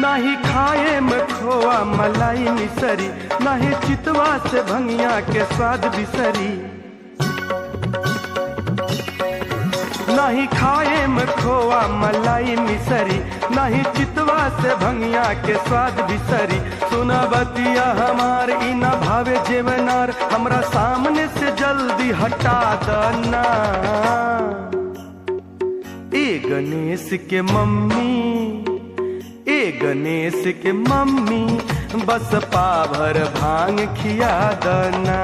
नाही खाए में खोआ मलाई मिसरी, नाही चितवा से भंगिया के स्वाद बिसरी। नहीं खाए में खोआ मलाई मिसरी, नहीं चितवा से भंगिया के स्वाद बिसरी। सुना बतिया हमार इना भावे जेवनार, हमरा सामने से जल्दी हटा दना। ए गणेश के मम्मी, ए गणेश के मम्मी, बस पाभर भांग खिया दना।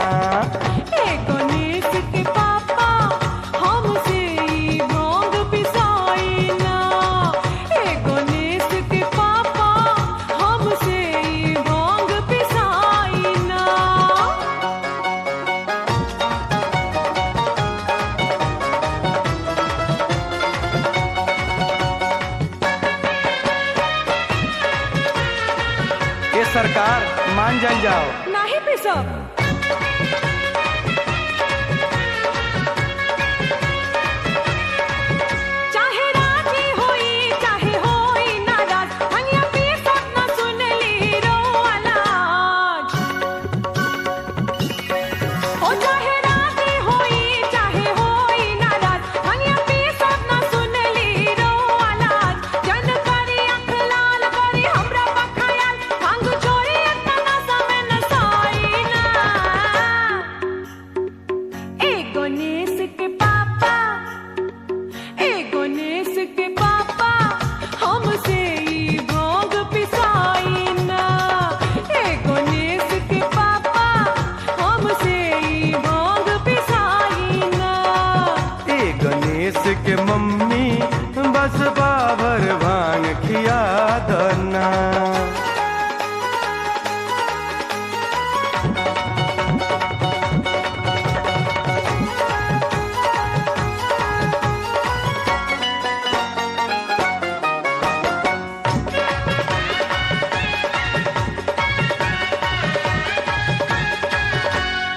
ए गणेश के पापा हमसे ई भांग पिसाई ना। ए गणेश के पापा हमसे ई भांग पिसाई ना। ए सरकार मान जाओ। नहीं पिसब। चाहे राजी होई चाहे होई नाराज, भंगिया पिसब ना सुनली रो आलाज। ओ चाहे राजी होई चाहे होई नाराज, भंगिया पिसब ना सुनली रो आलाज। जन करी आँख लाल करी हमरा बखायाल, भांग छोरी इतना समय न सोई ना। ए गणेश के पापा, ए गणेश के पापा हमसे ई भांग पिसाई ना। ए गणेश के पापा हमसे ई भांग पिसाई ना। ए गणेश के मम्मी, बस बाबर भांग खिया दना।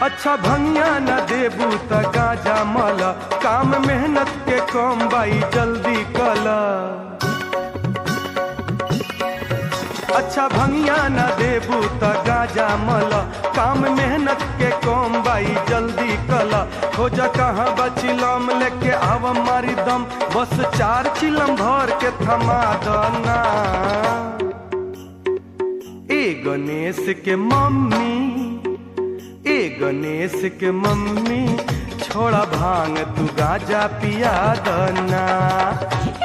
अच्छा भंगिया न देबू त गाजा मल, काम मेहनत के कम बाई जल्दी कला। अच्छा भंगिया न देबू त गाजा मल, काम मेहनत के कम बाई जल्दी कला। खोज कहाँ बचिलम लेके आव मारी दम, बस 4 चिलम भर के थमा दना। ए गणेश के मम्मी, ए गणेश के मम्मी, छोड़ा भांग तू गाजा पिया दना।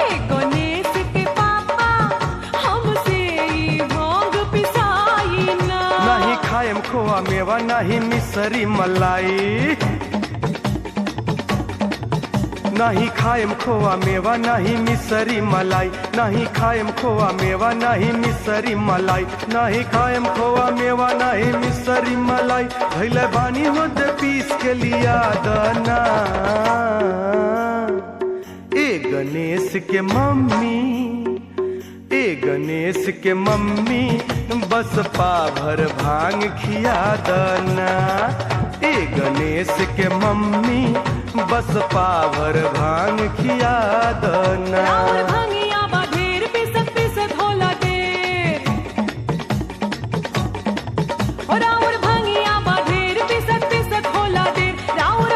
ए गणेश के पापा हमसे ई भांग पिसाई ना। नहीं खाएम खोआ मेवा, नहीं मिसरी मलाई। नहीं खाएम खोआ मेवा, नहीं मिसरी मलाई। नहीं खाएम खोआ मेवा, नहीं मिसरी मलाई। नहीं खाएम खोआ मेवा, नहीं मिसरी मलाई। भैले बानी होते पीस के लिया दना। ए गणेश के मम्मी, ए गणेश के मम्मी, बस पाभर भांग खिया दना। ए गणेश के मम्मी, बस पाभर भांग खिया दना।